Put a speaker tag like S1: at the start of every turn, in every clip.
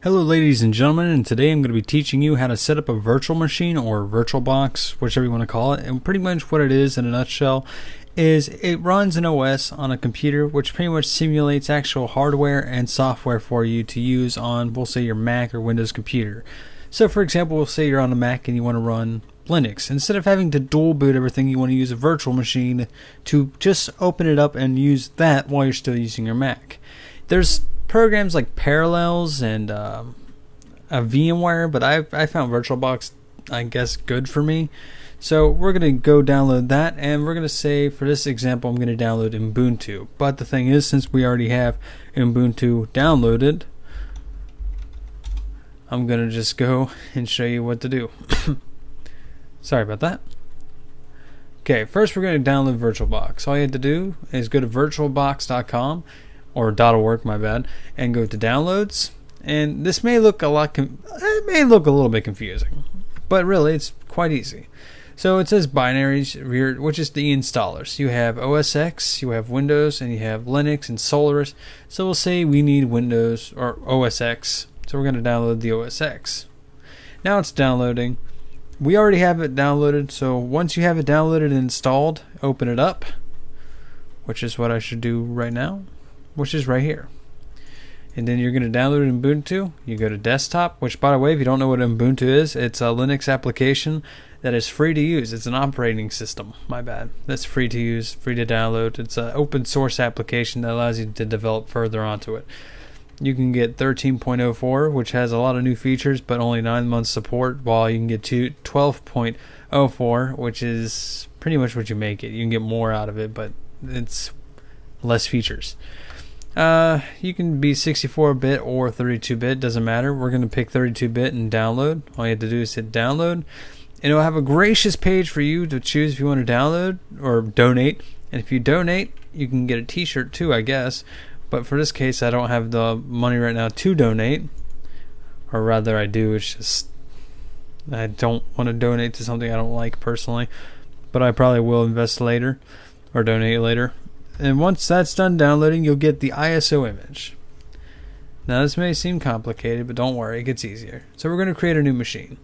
S1: Hello ladies and gentlemen, and today I'm going to be teaching you how to set up a virtual machine or VirtualBox, whichever you want to call it. And pretty much what it is in a nutshell is it runs an OS on a computer which pretty much simulates actual hardware and software for you to use on, we'll say, your Mac or Windows computer. So for example, we'll say you're on a Mac and you want to run Linux. Instead of having to dual boot everything, you want to use a virtual machine to just open it up and use that while you're still using your Mac. There's programs like Parallels and a VMware, but I found VirtualBox, I guess, good for me. So we're going to go download that, and we're going to say, for this example, I'm going to download Ubuntu. But the thing is, since we already have Ubuntu downloaded, I'm going to just go and show you what to do. Sorry about that. Okay, first we're going to download VirtualBox. All you have to do is go to virtualbox.com or .org, my bad, and go to downloads. And this may look a little bit confusing, but really it's quite easy. So it says binaries, which is the installers. You have OS X, you have Windows, and you have Linux and Solaris. So we'll say we need Windows or OS X. So we're going to download the OS X. Now it's downloading. We already have it downloaded, so once you have it downloaded and installed, open it up, which is what I should do right now, which is right here. And then you're going to download Ubuntu. You go to desktop, which, by the way, if you don't know what Ubuntu is, it's a Linux application that is free to use. It's an operating system, my bad. That's free to use, free to download. It's an open source application that allows you to develop further onto it. You can get 13.04, which has a lot of new features, but only 9 months support, while you can get 12.04, which is pretty much what you make it. You can get more out of it, but it's less features. You can be 64-bit or 32-bit, doesn't matter. We're going to pick 32-bit and download. All you have to do is hit download, and it'll have a gracious page for you to choose if you want to download or donate. And if you donate, you can get a t-shirt too, I guess. But for this case, I don't have the money right now to donate, or rather I do. It's just I don't want to donate to something I don't like personally, but I probably will invest later or donate later. And once that's done downloading, you'll get the ISO image. Now this may seem complicated, but don't worry, it gets easier. So we're going to create a new machine.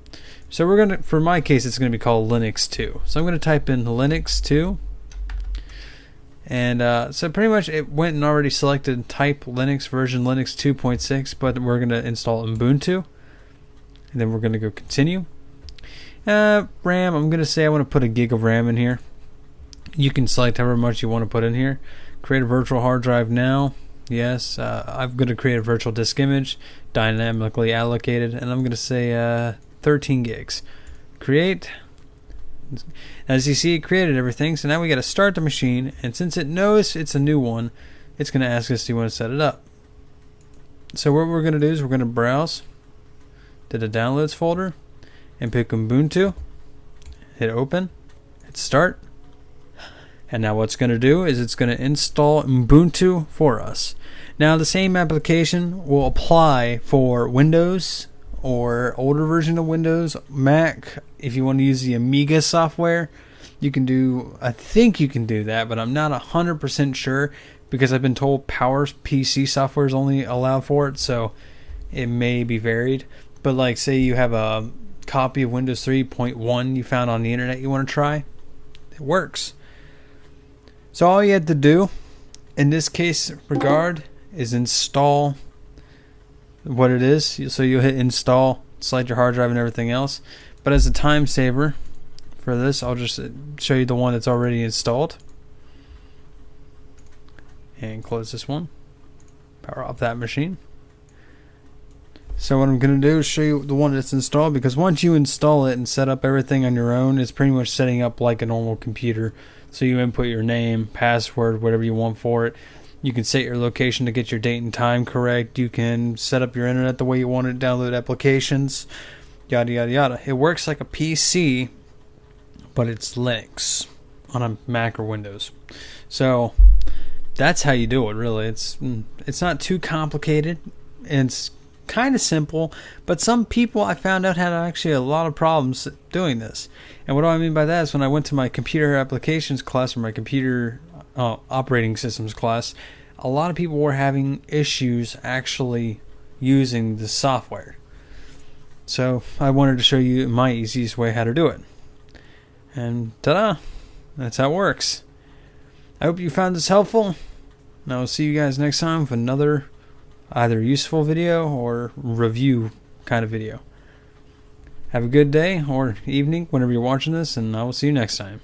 S1: So we're going to, for my case, it's going to be called Linux 2. So I'm going to type in Linux 2. And so pretty much it went and already selected type Linux version Linux 2.6, but we're going to install Ubuntu. And then we're going to go continue. RAM, I'm going to say I want to put a gig of RAM in here. You can select however much you want to put in here. Create a virtual hard drive now. Yes, I'm going to create a virtual disk image, dynamically allocated, and I'm going to say 13 gigs. Create. As you see, it created everything, so now we got to start the machine, and since it knows it's a new one, it's going to ask us, do you want to set it up? So what we're going to do is we're going to browse to the downloads folder and pick Ubuntu, hit open, hit start. And now what's going to do is it's going to install Ubuntu for us. Now the same application will apply for Windows or older version of Windows, Mac. If you want to use the Amiga software, you can do, I think you can do that, but I'm not 100% sure because I've been told Power PC software is only allowed for it, so it may be varied. But like say you have a copy of Windows 3.1 you found on the internet you want to try, it works. So all you have to do, in this case regard, is install what it is. So you'll hit install, select your hard drive and everything else. But as a time saver for this, I'll just show you the one that's already installed. And close this one. Power off that machine. So what I'm going to do is show you the one that's installed, because once you install it and set up everything on your own, it's pretty much setting up like a normal computer. So you input your name, password, whatever you want for it. You can set your location to get your date and time correct. You can set up your internet the way you want it, download applications, yada yada yada. It works like a PC, but it's Linux on a Mac or Windows. So that's how you do it, really. It's not too complicated. It's kind of simple, but some people I found out had actually a lot of problems doing this. And what do I mean by that is when I went to my computer applications class or my computer operating systems class, a lot of people were having issues actually using the software. So I wanted to show you my easiest way how to do it. And ta-da! That's how it works. I hope you found this helpful. And I'll see you guys next time with another either useful video or review kind of video. Have a good day or evening whenever you're watching this, and I will see you next time.